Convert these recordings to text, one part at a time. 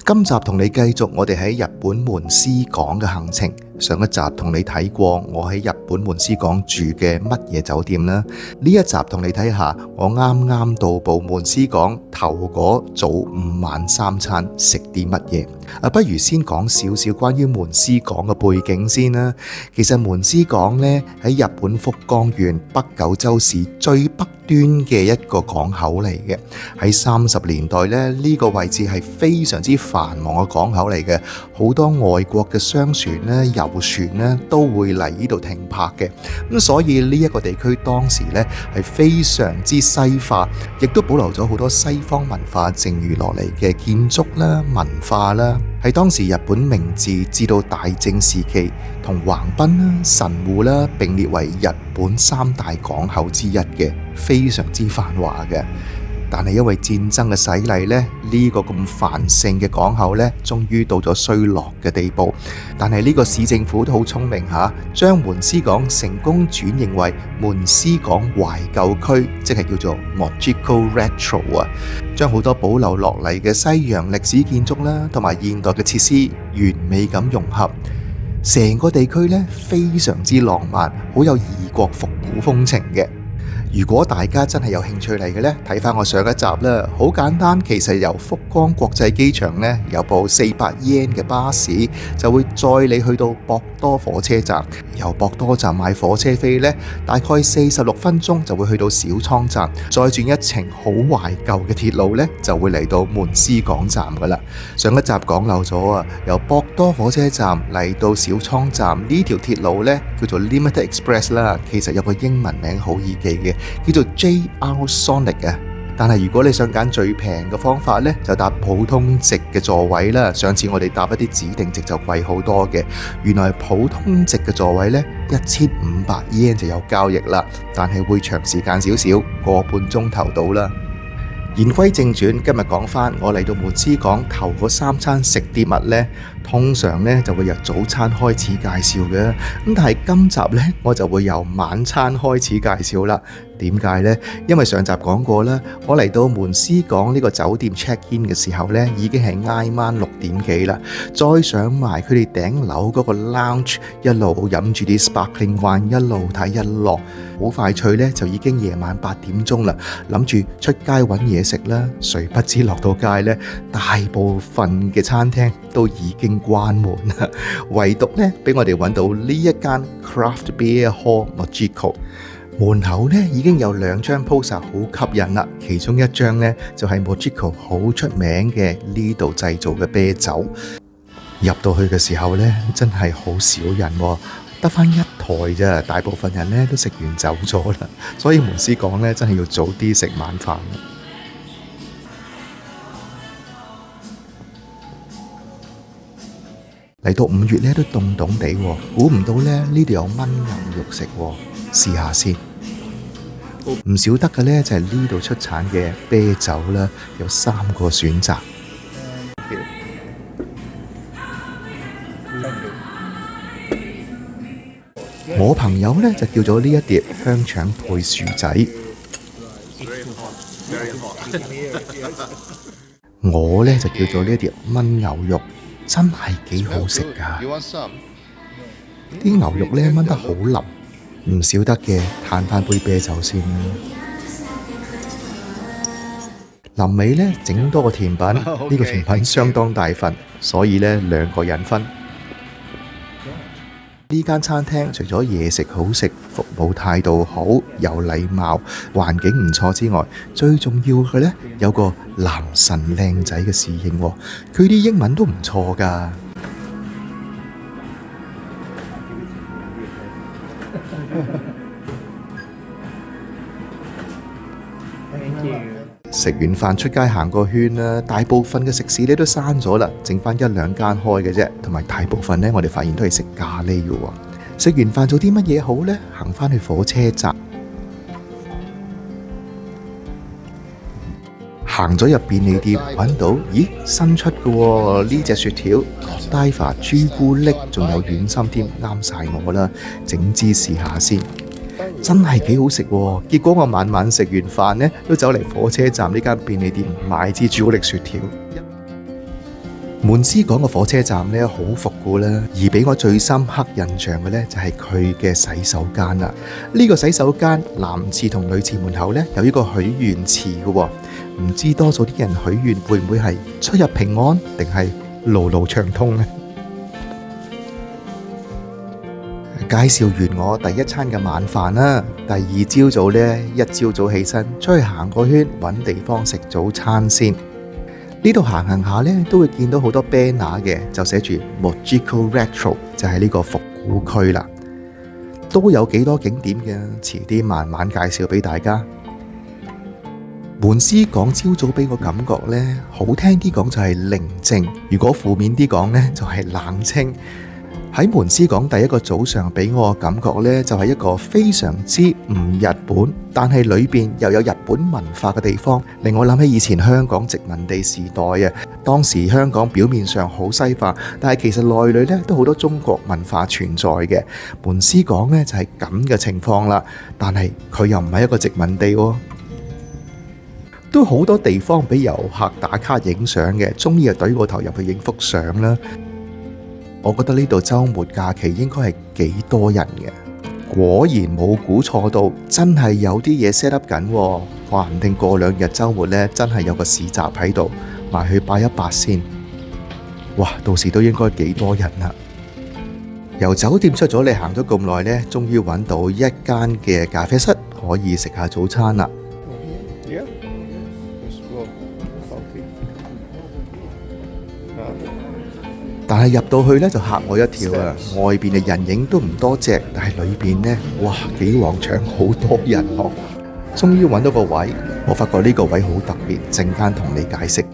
今集同你繼續我哋喺日本門司港嘅行程。上一集同你睇過我喺日本門司港住嘅乜嘢酒店啦，呢一集同你睇下我啱啱到埗門司港頭嗰早午晚三餐食啲乜嘢。不如先講少少關於門司港嘅背景先啦。其實門司港呢，喺日本福岡縣北九州市最北端嘅一個港口嚟嘅。喺30年代呢，呢個位置係非常之繁忙嘅港口嚟嘅，好多外國嘅商船呢、遊船呢都會嚟呢度停泊嘅。咁所以呢一個地區當時呢係非常之西化，亦都保留咗好多西方文化剩餘落嚟嘅建築啦、文化啦。係當時日本明治至到大正時期，同橫濱啦、神戶啦並列為日本3大港口之一嘅，非常之繁華嘅。但係因為戰爭嘅洗禮呢，呢個咁繁盛嘅港口呢，終於到咗衰落嘅地步。但係呢個市政府都好聰明嚇，將門司港成功轉型為門司港懷舊區，即係叫做 Mojiko Retro 啊，將好多保留落嚟嘅西洋歷史建築啦，同埋現代嘅設施完美咁融合，成個地區呢，非常之浪漫，好有異國復古風情嘅。如果大家真係有興趣嚟嘅呢，睇翻我上一集啦，好簡單，其實由福岡國際機場呢，有部400 yen 嘅巴士就會載你去到博多火車站，由博多站買火車飛呢，大概46分鐘就會去到小倉站，再轉一程好懷舊嘅鐵路呢，就會嚟到門司港站噶啦。上一集講漏咗啊，由博多火車站嚟到小倉站呢條鐵路呢，叫做 Limited Express 啦，其實有個英文名好易記嘅，叫做 JR Sonic 啊。但係如果你想揀最平嘅方法呢，就搭普通席嘅座位啦。上次我哋搭一啲指定席就貴好多嘅，原來普通席嘅座位呢，1500 yen 就有交易啦，但係會長時間少少，個半鐘頭到啦。言歸正傳，今日講返我嚟到門司港頭嗰3餐食啲乜呢？通常呢就會由早餐開始介紹嘅，咁但係今集呢，我就會由晚餐開始介紹啦。點解呢？因為上集講過啦，我嚟到門司港呢個酒店 check in 嘅時候呢，已經係挨晚6點幾啦。再上埋佢哋頂樓嗰個 lounge， 一路飲住啲 sparkling wine， 一路睇日落，好快脆呢，就已經夜晚8點鐘啦。諗住出街揾嘢食啦，誰不知落到街呢，大部分嘅餐廳都已經關門啦，唯獨呢，俾我哋揾到呢一間 Craft Beer Hall Mojiko。門口呢已經有2張 poster 好吸引啦，其中一張呢就係 Mojiko 好出名嘅呢度製造嘅啤酒。入到去嘅時候呢，真係好少人喎，得返一台咋，大部分人呢都食完走咗啦，所以門司港呢真係要早啲食晚飯。嚟到5月呢都凍凍地喎，估唔到呢度有炆牛肉食喎，試下先。唔少得嘅呢就係呢度出產嘅啤酒啦，有3個選擇。我朋友呢就叫咗呢一碟香腸配薯仔，我呢就叫咗呢一碟炆牛肉，真係幾好食㗎。啲牛肉呢炆得好腍。唔少得嘅，嘆翻杯啤酒先啦。臨尾呢，整多個甜品，呢個甜品相當大份，所以呢2個人分。呢間餐廳除咗嘢食好食、服務態度好、有禮貌、環境唔錯之外，最重要嘅呢，有個男神靚仔嘅侍應喎，佢啲英文都唔錯㗎。食完飯出街行個圈啦，大部分嘅食肆呢都閂咗啦，剩翻1-2間開嘅啫，同埋大部分呢，我哋發現都係食咖喱嘅喎。食完飯做啲乜嘢好呢？行翻去火車站，行咗入便利店，揾到咦新出嘅喎，呢隻雪條 Godiva 朱古力，仲有軟心添，啱晒我啦，整支試下先。真係幾好食喎！結果我晚晚食完飯呢，都走嚟火車站呢間便利店買支朱古力雪條。門司港嘅火車站呢，好復古啦，而俾我最深刻印象嘅呢，就係佢嘅洗手間啦。呢個洗手間男廁同女廁門口呢，有一個許願池嘅喎，唔知多數啲人許願會唔會係出入平安定係路路暢通呢？介紹完我第一餐嘅晚飯啦，第二朝早呢，一朝早起身出去行個圈，揾地方食早餐先。呢度行下呢，都會見到好多 banner 嘅，就寫住 Mojiko Retro， 就係呢個復古區啦。都有幾多景點嘅，遲啲慢慢介紹俾大家。門司港朝早俾我感覺呢，好聽啲講就係寧靜，如果負面啲講呢，就係冷清。喺門司港第一個早上俾我嘅感覺呢，就係一個非常之唔日本，但係裏邊又有日本文化嘅地方，令我諗起以前香港殖民地時代啊。當時香港表面上好西化，但係其實內裏呢都好多中國文化存在嘅。門司港呢就係咁嘅情況啦，但係佢又唔係一個殖民地喎，都好多地方俾遊客打卡影相嘅，中意就懟個頭入去影幅相啦。我覺得呢度週末假期應該係幾多人嘅，果然冇估錯到，真係有啲嘢 set up 緊，話唔定過2日週末呢，真係有個市集喺度，埋去拜一拜先。哇，到時都應該幾多人啦！由酒店出咗嚟行咗咁耐呢，終於揾到一間嘅咖啡室可以食下早餐啦。但係入到去呢，就嚇我一跳啊！外邊嘅人影都唔多隻，但係裏邊呢，哇，幾旺場，好多人喎！終於揾到個位，我發覺呢個位好特別，陣間同你解釋。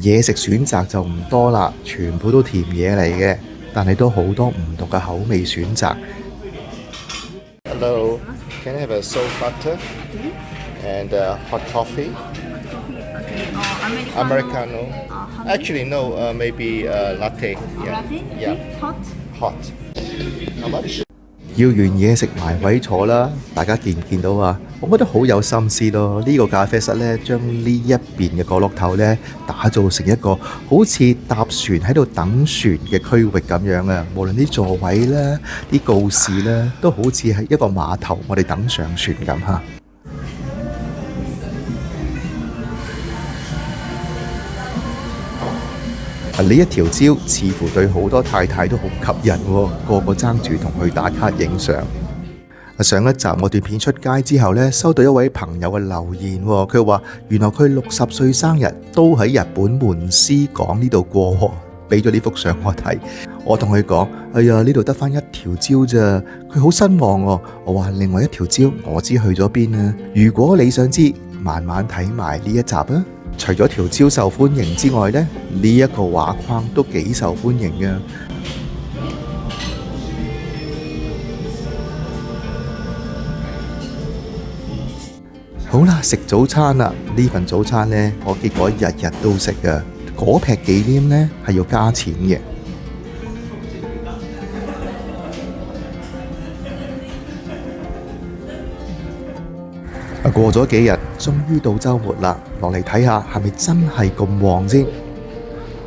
嘢食選擇就唔多啦，全部都甜嘢嚟嘅，但係都好多唔同嘅口味選擇。Hello, can I have a salt butter and hot coffee? Americano. Actually, no. Maybe latte. Yeah. Hot. Hot. How much? 要完嘢食埋位坐啦，大家見唔見到啊？我覺得好有心思咯。呢個咖啡室呢，將呢一邊嘅角落頭呢，打造成一個好似搭船喺度等船嘅區域咁樣啊！無論啲座位啦、啲告示啦，都好似係一個碼頭，我哋等上船咁嚇。呢一條蕉似乎對好多太太都好吸引喎，個個爭住同佢打卡影相。上一集我段片出街之後呢，收到一位朋友嘅留言，佢話原來佢60歲生日都喺日本門司港呢度過，俾咗呢幅相我睇。我同佢講：哎呀，呢度得返一條蕉咋？佢好失望喎。我話另外一條蕉我知去咗邊啊！如果你想知，慢慢睇埋呢一集啊！除咗條蕉受歡迎之外呢，呢一個畫框都幾受歡迎嘅。好啦，食早餐啦！呢份早餐呢，我結果日日都食嘅。嗰撇忌廉呢係要加錢嘅。過咗幾日，終於到週末啦，落嚟睇下係咪真係咁旺先？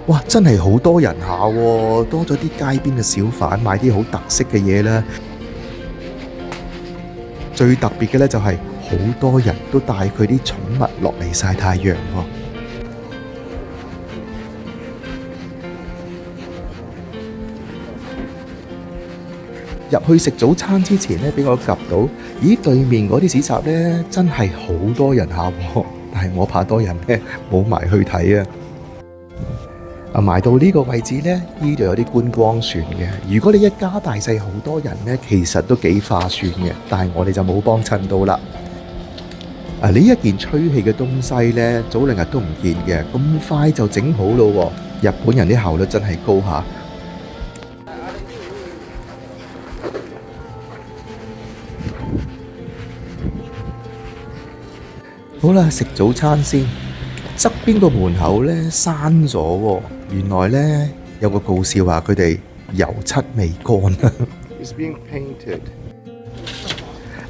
哇，真係好多人下喎，多咗啲街邊嘅小販買啲好特色嘅嘢啦。最特別嘅呢就係好多人都帶佢啲寵物落嚟曬太陽喎。入去食早餐之前呢，俾我 𥄫 到，咦，對面嗰啲市集呢，真係好多人下喎，但係我怕多人呢，冇埋去睇啊。埋到呢個位置呢，呢度有啲觀光船嘅。如果你一家大細好多人呢，其實都幾划算嘅，但係我哋就冇幫襯到啦。呢一件吹氣嘅東西呢，早2日都唔見嘅，咁快就整好咯喎！日本人啲效率真係高下。好啦，食早餐先。側邊個門口呢，閂咗喎，原來呢，有個告示話佢哋油漆未乾。It's being painted.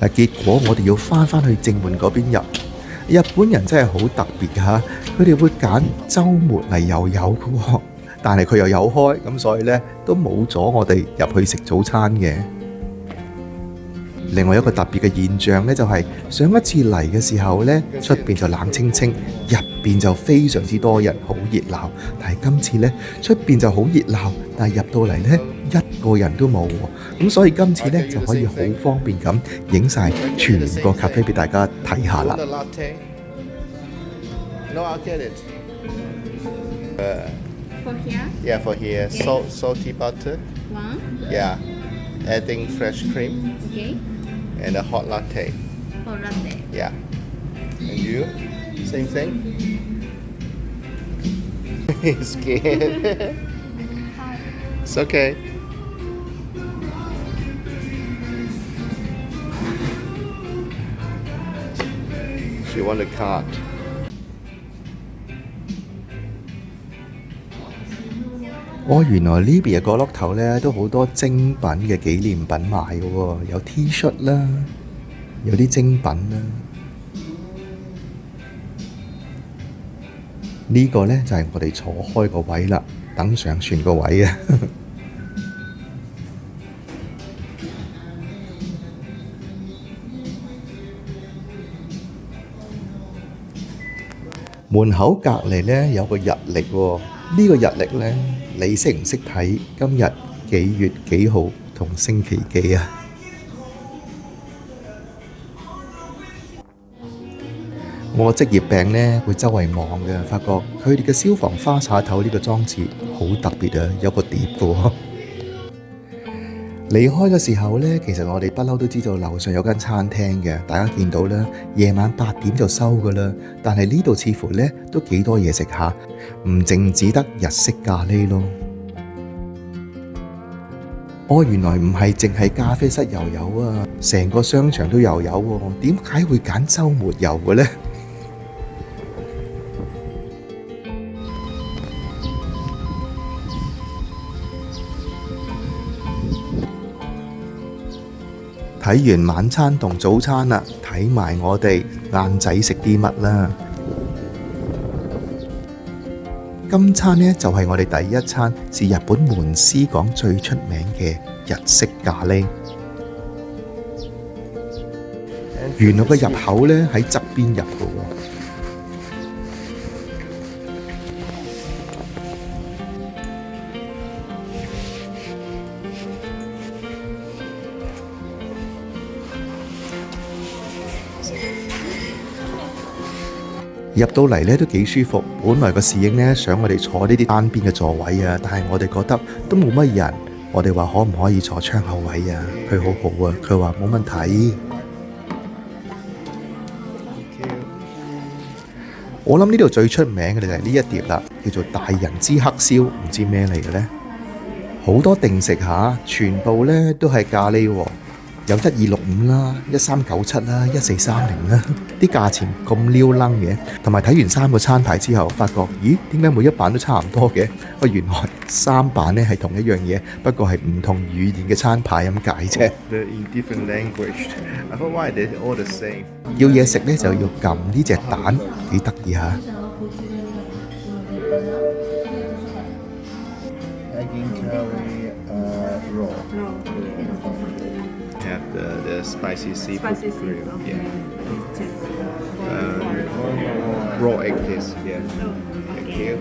結果我哋要翻去正門嗰邊入。日本人真係好特別嚇，佢哋會揀週末嚟又有嘅喎，但係佢又有開，咁所以呢都冇阻我哋入去食早餐嘅。另外一個特別嘅現象呢，就係上一次嚟嘅時候呢，出邊就冷清清，入邊就非常之多人，好熱鬧。但係今次呢，出邊就好熱鬧，但係入到嚟呢，一個人都冇喎。咁所以今次呢，就可以好方便咁影晒全個咖啡俾大家睇下啦。For here? Yeah, for here. Okay. Salty butter. One. Yeah. Adding fresh cream Okay. and a hot latte. For latte. Yeah. And you? Same thing? Scared. It's okay. She want a card. 原來呢邊嘅角落頭呢都好多精品嘅紀念品賣嘅喎，有 T-shirt 啦，有啲精品啦。呢個呢就係我哋坐開個位啦，等上船個位啊。門口隔離呢有個日曆喎，呢個日曆呢，你識唔識睇今日幾月幾號同星期幾啊？我職業病呢會周圍望嘅，發覺佢哋嘅消防花灑頭呢個裝置好特別啊，有個碟嘅喎。離開嘅時候呢，其實我哋不嬲都知道樓上有間餐廳嘅，大家見到啦，夜晚8點就收㗎啦。但係呢度似乎呢都幾多嘢食下，唔淨只得日式咖喱咯。原來唔係淨係咖啡室又有啊，成個商場都又有喎。點解會揀週末遊嘅呢？睇完晚餐同早餐啦，睇埋我哋晏仔食啲乜啦。今餐呢，就係我哋第一餐，是日本門司港最出名嘅日式咖喱。原來個入口呢喺側邊入嘅喎。入到嚟呢都幾舒服，本來個侍應呢想我哋坐呢啲單邊嘅座位啊，但係我哋覺得都冇乜人，我哋話可唔可以坐窗口位啊？佢好好啊，佢話冇問題。我諗呢度最出名嘅就係呢一碟啦，叫做大人之黑燒，唔知咩嚟嘅呢？好多定食下，全部呢都係咖喱喎。有1265啦、1397啦、1430啦，啲價錢咁撩楞嘅，同埋睇完3個餐牌之後，發覺咦，點解每一版都差唔多嘅？原來3版呢係同一樣嘢，不過係唔同語言嘅餐牌咁解啫。要嘢食呢，就要撳呢隻蛋，幾得意嚇。The spicy seafood grill. Yeah. Raw egg, please. Yeah. Thank you.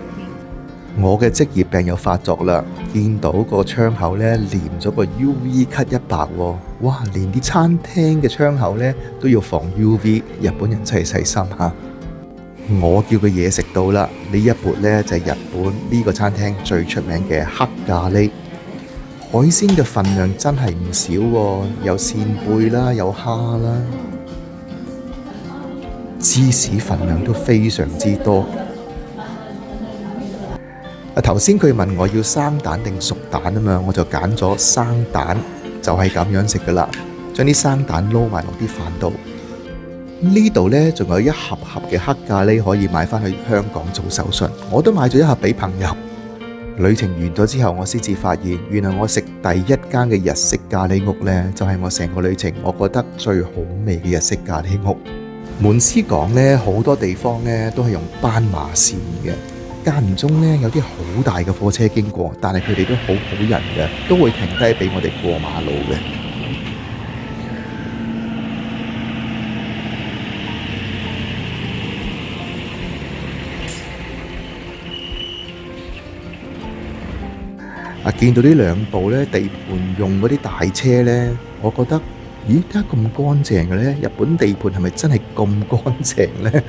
我嘅職業病又發作啦，見到個窗口呢連咗個 UV cut 100喎，哇！連啲餐廳嘅窗口呢都要防 UV， 日本人真係細心嚇。我叫佢嘢食到啦，呢一盤呢就係日本呢個餐廳最出名嘅黑咖喱。海鮮嘅份量真係唔少喎，有扇貝啦，有蝦啦，芝士份量都非常之多。頭先佢問我要生蛋定熟蛋啊嘛，我就揀咗生蛋，就係咁樣食噶啦，將啲生蛋撈埋落啲飯度。呢度呢，仲有一盒盒嘅黑咖喱可以買返去香港做手信，我都買咗一盒俾朋友。旅程完咗之後，我先至發現，原來我食第一間嘅日式咖喱屋呢，就係我成個旅程我覺得最好味嘅日式咖喱屋。門司港呢，好多地方呢都係用斑馬線嘅，間唔中呢有啲好大嘅貨車經過，但係佢哋都好好人嘅，都會停低俾我哋過馬路嘅。見到呢兩部咧地盤用嗰啲大車呢，我覺得咦，點解咁乾淨嘅呢？日本地盤係咪真係咁乾淨呢？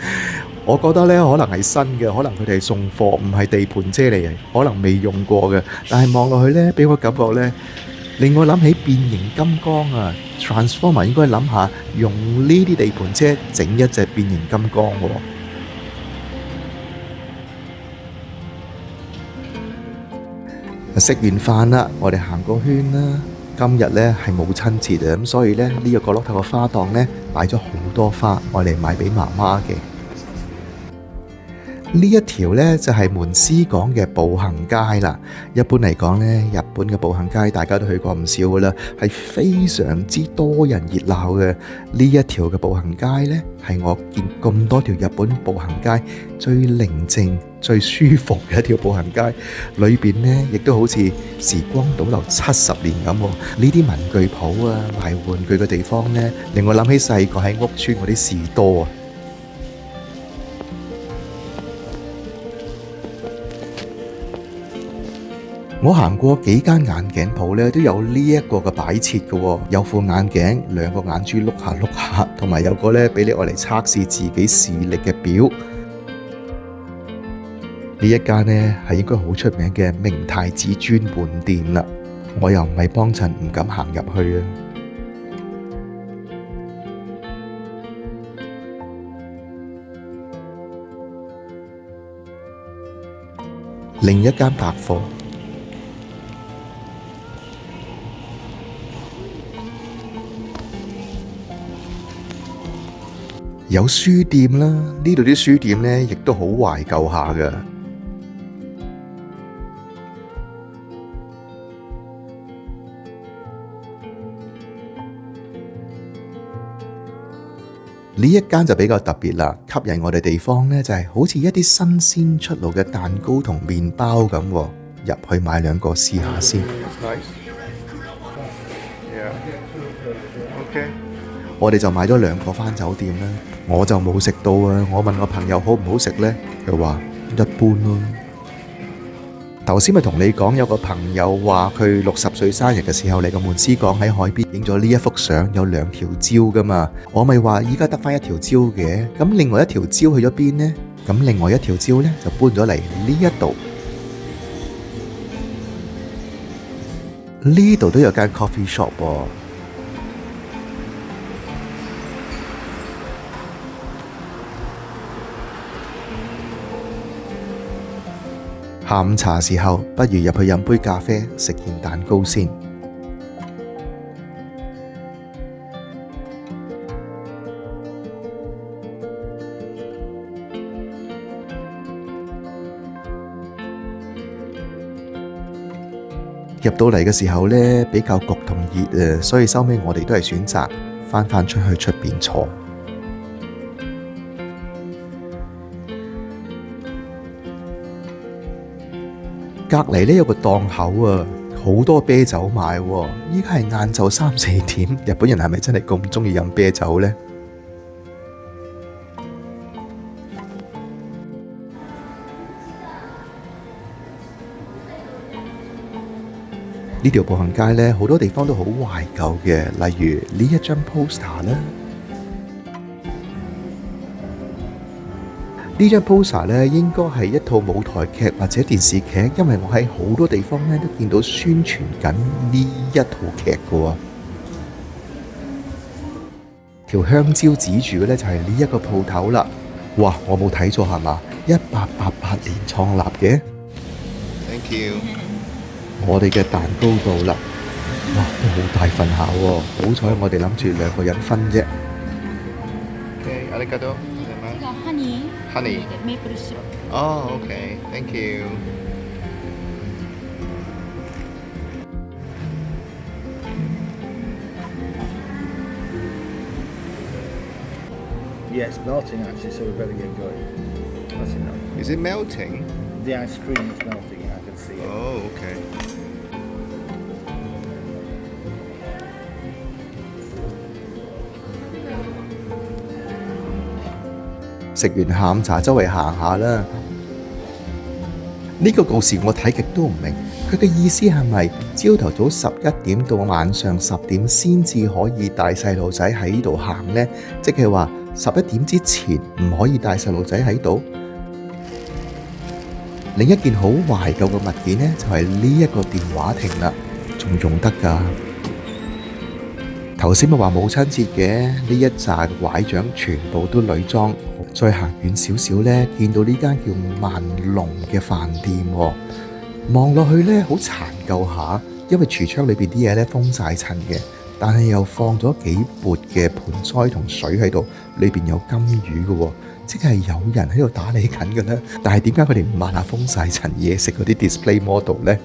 我覺得呢，可能係新嘅，可能佢哋係送貨，唔係地盤車嚟嘅，可能未用過嘅。但係望落去呢，俾我感覺呢，令我諗起變形金剛啊 ！Transformer 應該諗下用呢啲地盤車整一隻變形金剛喎。食完飯啦，我哋行個圈啦。今日呢係母親節啊，咁所以呢，呢個角落頭嘅花檔呢，擺咗好多花，我嚟買俾媽媽嘅。呢一條呢，就係門司港嘅步行街啦。一般嚟講呢，日本嘅步行街大家都去過唔少噶啦，係非常之多人熱鬧嘅。呢一條嘅步行街呢，係我見咁多條日本步行街最寧靜、最舒服嘅一條步行街。裏邊呢，亦都好似時光倒流70年咁。呢啲文具鋪啊、賣玩具嘅地方呢，令我諗起細個喺屋村嗰啲士多啊。我行過幾間眼鏡鋪咧，都有呢一個嘅擺設嘅，有副眼鏡，兩個眼珠碌下碌下，同埋有個咧俾你愛嚟測試自己視力嘅表。呢一間呢係應該好出名嘅明太子專門店啦，我又唔係幫襯，唔敢行入去啊。另一間百貨。有書店啦，呢度啲書店呢亦都好懷舊下㗎。呢一間就比較特別啦，吸引我哋地方呢就係好似一啲新鮮出爐嘅蛋糕同麵包咁，入去買兩個試下先。我哋就買咗2個返酒店啦，我就冇食到啊！我問我朋友好唔好食呢？佢話一般咯。頭先咪同你講有個朋友話佢60歲生日嘅時候嚟個門司港喺海邊影咗呢一幅相，有2條蕉噶嘛。我咪話依家得返1條蕉嘅，咁另外1條蕉去咗邊呢？咁另外1條蕉呢，就搬咗嚟呢一度。呢度都有間 coffee shop 喎。下午茶時候，不如入去飲杯咖啡，食件蛋糕先。入到嚟嘅時候呢，比較焗同熱啊，所以收尾我哋都係選擇返出去出邊坐。隔離呢有個檔口啊，好多啤酒賣喎。依家係晏晝3、4點，日本人係咪真係咁鍾意飲啤酒呢？呢條步行街呢，好多地方都好懷舊嘅，例如呢一張 poster 啦。呢張 poster 咧應該係一套舞台劇或者電視劇，因為我喺好多地方咧都見到宣傳緊呢一套劇嘅喎。條香蕉指住嘅咧就係呢一個鋪頭啦。哇！我冇睇錯係嘛？1888年創立嘅。Thank you。我哋嘅蛋糕到啦。哇！都好大份下喎，好彩我哋諗住2個人分啫。Okay，ありがとう。Honey。メープルシロップ。Oh, okay. Thank you. Yeah, it's melting actually, so we better get going. That's enough. Is it melting? The ice cream is melting, I can see it. Oh, okay. 食完下午茶，周圍行下啦。呢個告示我睇極都唔明，佢嘅意思係咪朝頭早11點到晚上10點先至可以帶細路仔喺度行呢？即係話11點之前唔可以帶細路仔喺度。另一件好懷舊嘅物件呢，就係呢一個電話亭啦，仲用得㗎。頭先咪話母親節嘅，呢一紮拐杖全部都女裝。再行遠少少呢，見到呢間叫萬隆嘅飯店喎，望落去呢，好殘舊下，因為櫥窗裏邊啲嘢呢封晒塵嘅，但係又放咗幾缽嘅盆栽同水喺度，裏邊有金魚嘅喎，即係有人喺度打理緊嘅啦。但係點解佢哋唔抹下封晒塵嘢食嗰啲 display model 呢？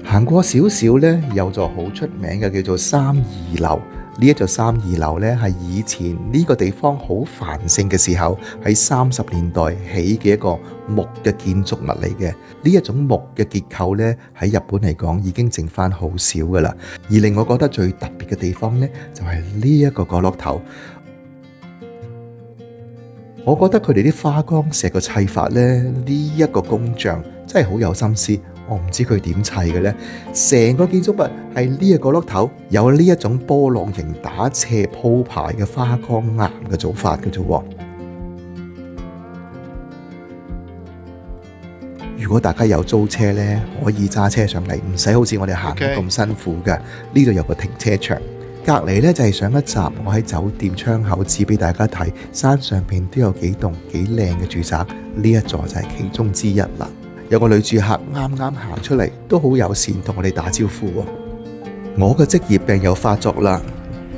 行過少少呢，有座好出名嘅叫做32樓。呢一座32樓呢，係以前呢個地方好繁盛嘅時候，喺30年代起嘅一個木嘅建築物嚟嘅。呢一種木嘅結構呢，喺日本嚟講已經剩翻好少噶啦。而令我覺得最特別嘅地方呢，就係呢一個角落頭。我覺得佢哋啲花崗石嘅砌法呢，呢一個工匠真係好有心思。我唔知佢點砌嘅呢，成個建築物係呢個角落頭有呢一種波浪形打斜鋪排嘅花崗岩嘅做法嘅啫喎。如果大家有租車呢，可以揸車上嚟，唔使好似我哋行得咁辛苦嘅。呢度有個停車場，隔離呢就係上一集我喺酒店窗口指俾大家睇，山上邊都有幾棟幾靚嘅住宅，呢一座就係其中之一啦。有個女住客啱啱行出嚟，都好友善同我哋打招呼喎。我嘅職業病又發作啦，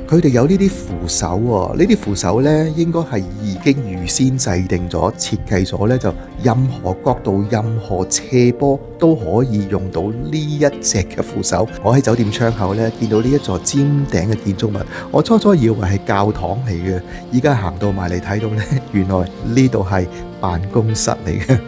佢哋有呢啲扶手喎，呢啲扶手呢應該係已經預先制定咗、設計咗呢，就任何角度、任何斜坡都可以用到呢一隻嘅扶手。我喺酒店窗口呢見到呢一座尖頂嘅建築物，我初初以為係教堂嚟嘅，依家行到埋嚟睇到呢，原來呢度係辦公室嚟嘅。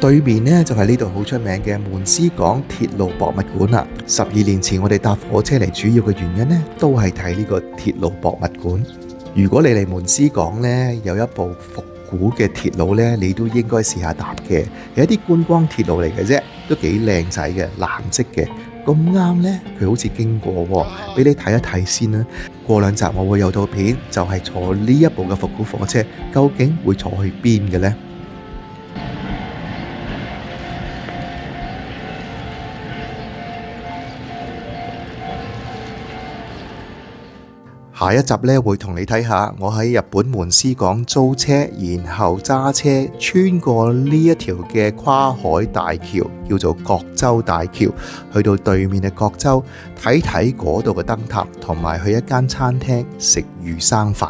對面呢，就係呢度好出名嘅門司港鐵路博物館啦。12年前我哋搭火車嚟，主要嘅原因呢，都係睇呢個鐵路博物館。如果你嚟門司港呢，有一部復古嘅鐵路呢，你都應該試下搭嘅。係一啲觀光鐵路嚟嘅啫，都幾靚仔嘅，藍色嘅。咁啱呢，佢好似經過喎，俾你睇一睇先啦。過兩集我會有套片，就係坐呢一部嘅復古火車，究竟會坐去邊嘅呢？下一集呢，會同你睇下我喺日本門司港租車，然後揸車穿過呢一條嘅跨海大橋，叫做角洲大橋，去到對面嘅角洲睇睇嗰度嘅燈塔，同埋去一間餐廳食魚生飯。